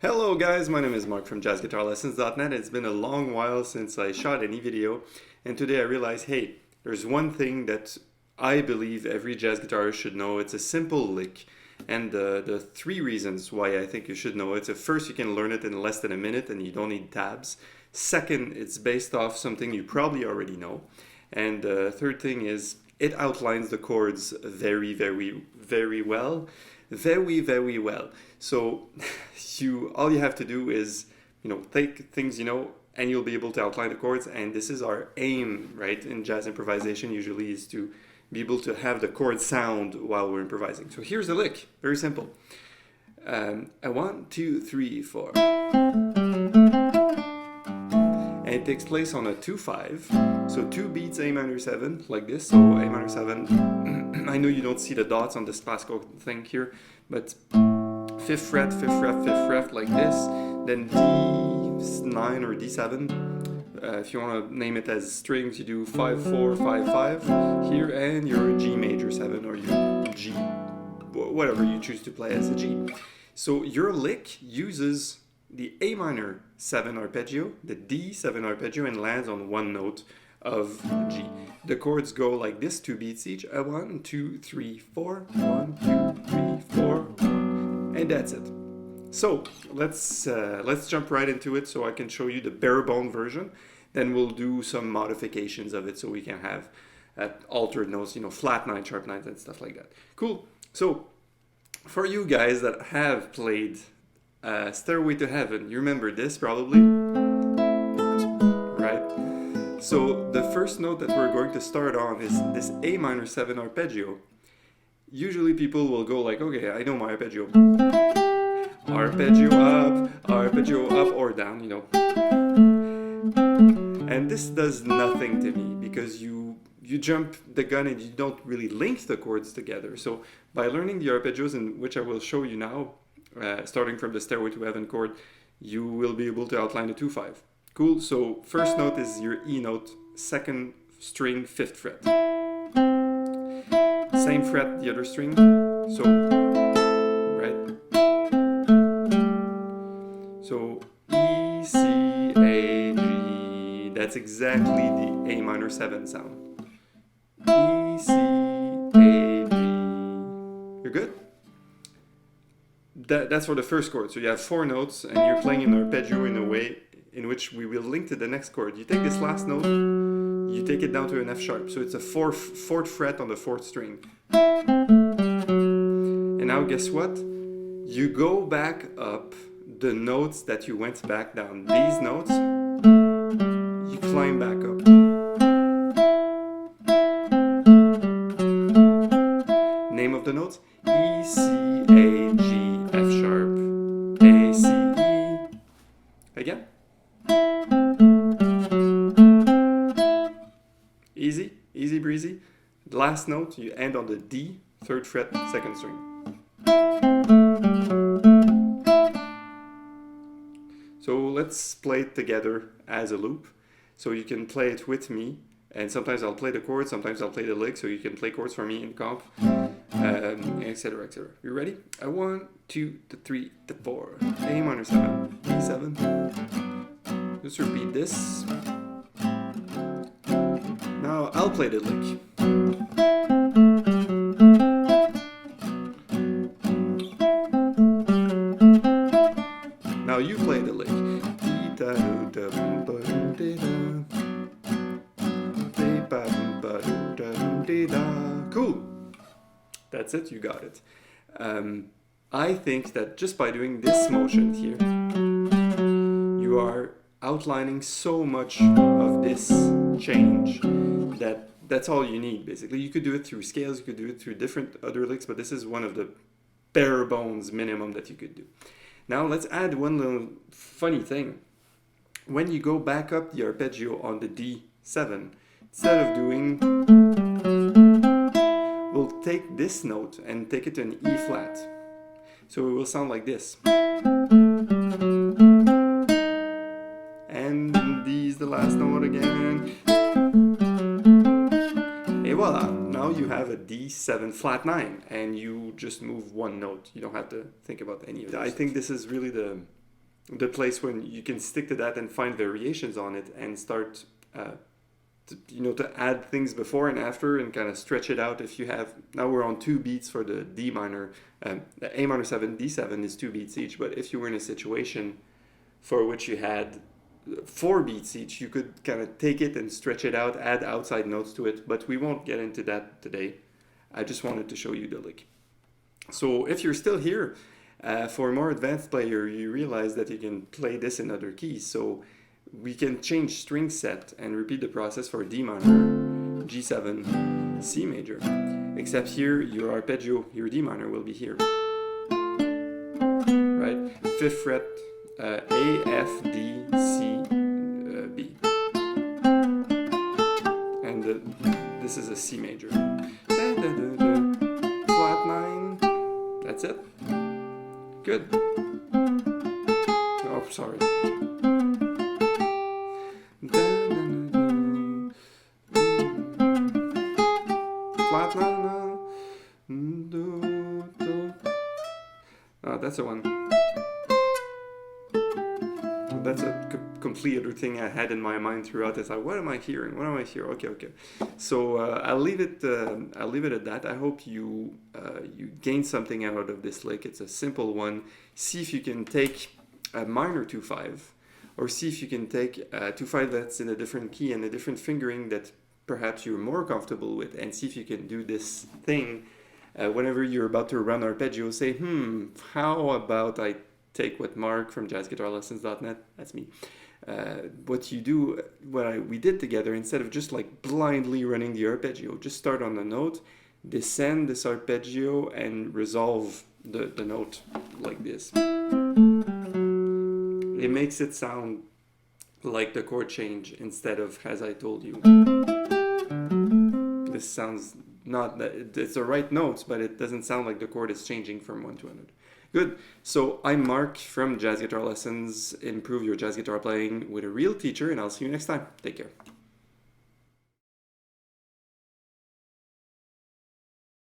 Hello guys, my name is Mark from JazzGuitarLessons.net. It's been a long while since I shot any video, and today I realized, hey, there's one thing that I believe every jazz guitarist should know. It's a simple lick, and the three reasons why I think you should know it. So first, you can learn it in less than a minute and you don't need tabs. Second, it's based off something you probably already know. And the third thing is it outlines the chords very well. Very well. So all you have to do is, take things and you'll be able to outline the chords. And this is our aim, right? In jazz improvisation, usually is to be able to have the chord sound while we're improvising. So here's the lick, very simple. A 1, 2, 3, 4. And it takes place on a 2-5. So 2 beats A minor 7, like this. So A minor 7. I know you don't see the dots on this classical thing here, but 5th fret, 5th fret, 5th fret, like this. Then D9 or D7. If you want to name it as strings, you do 5, 4, 5, 5 here, and your G major 7 or your G, whatever you choose to play as a G. So your lick uses the A minor 7 arpeggio, the D7 arpeggio, and lands on one note of G. The chords go like this, 2 beats each. A 1, 2, 3, 4. 1, 2, 3, 4. And that's it. So let's jump right into it so I can show you the bare bone version. Then we'll do some modifications of it so we can have altered notes, flat 9, sharp 9, and stuff like that. Cool. So for you guys that have played Stairway to Heaven, you remember this probably, right? So the first note that we're going to start on is this A minor 7 arpeggio. Usually people will go like, okay, I know my arpeggio. Arpeggio up or down, And this does nothing to me because you jump the gun and you don't really link the chords together. So by learning the arpeggios, in which I will show you now, starting from the Stairway to Heaven chord, you will be able to outline the 2-5. Cool, so first note is your E note, 2nd string, 5th fret. Same fret, the other string, so, right? So, E, C, A, G, that's exactly the A minor 7 sound. E, C, A, G, you're good? That's for the first chord. So you have 4 notes and you're playing an arpeggio in a way in which we will link to the next chord. You take this last note, you take it down to an F sharp. So it's a 4th fret on the 4th string. And now guess what? You go back up the notes that you went back down. These notes, you climb back up. Name of the notes? E, C, A, G, F sharp, A, C, E. Again. Easy, easy breezy. The last note, you end on the D, 3rd fret, 2nd string. So let's play it together as a loop. So you can play it with me, and sometimes I'll play the chords, sometimes I'll play the lick, so you can play chords for me in comp, etc., etc. You ready? A 1, 2, 3, 4. A minor 7, D7. Just repeat this. Now I'll play the lick. Now you play the lick. Cool. That's it, you got it. I think that just by doing this motion here, you are outlining so much of this change that's all you need, basically. You could do it through scales, you could do it through different other licks, but this is one of the bare bones minimum that you could do. Now let's add one little funny thing. When you go back up the arpeggio on the D7, instead of doing, we'll take this note and take it to an E flat. So it will sound like this. And D is the last note again. Et voila, now you have a D7 flat 9 and you just move one note. You don't have to think about any of this. I think this is really the the place when you can stick to that and find variations on it and start to add things before and after and kind of stretch it out. If you have, now we're on 2 beats for the D minor, the A minor 7, D7 is 2 beats each, but if you were in a situation for which you had 4 beats each, you could kind of take it and stretch it out, add outside notes to it, but we won't get into that today. I just wanted to show you the lick. So if you're still here, for a more advanced player, you realize that you can play this in other keys. So we can change string set and repeat the process for D minor, G7, C major. Except here, your arpeggio, your D minor will be here. Right? 5th fret, A, F, D, C, B. And this is a C major. Flat 9. That's it. Good. Oh, sorry. Flat 9. Oh, that's the one. That's a complete other thing I had in my mind throughout. It's like, what am I hearing? What am I hearing? Okay. So I'll leave it at that. I hope you gain something out of this lick. It's a simple one. See if you can take a minor 2/5, or see if you can take a 2/5 that's in a different key and a different fingering that perhaps you're more comfortable with, and see if you can do this thing whenever you're about to run arpeggio. Say, how about I take what Mark from jazzguitarlessons.net, that's me, what you do, we did together, instead of just like blindly running the arpeggio, just start on the note, descend this arpeggio, and resolve the note like this. It makes it sound like the chord change instead of, as I told you. This sounds not that it's the right notes, but it doesn't sound like the chord is changing from one to another. Good. So I'm Mark from Jazz Guitar Lessons. Improve your jazz guitar playing with a real teacher, and I'll see you next time. Take care.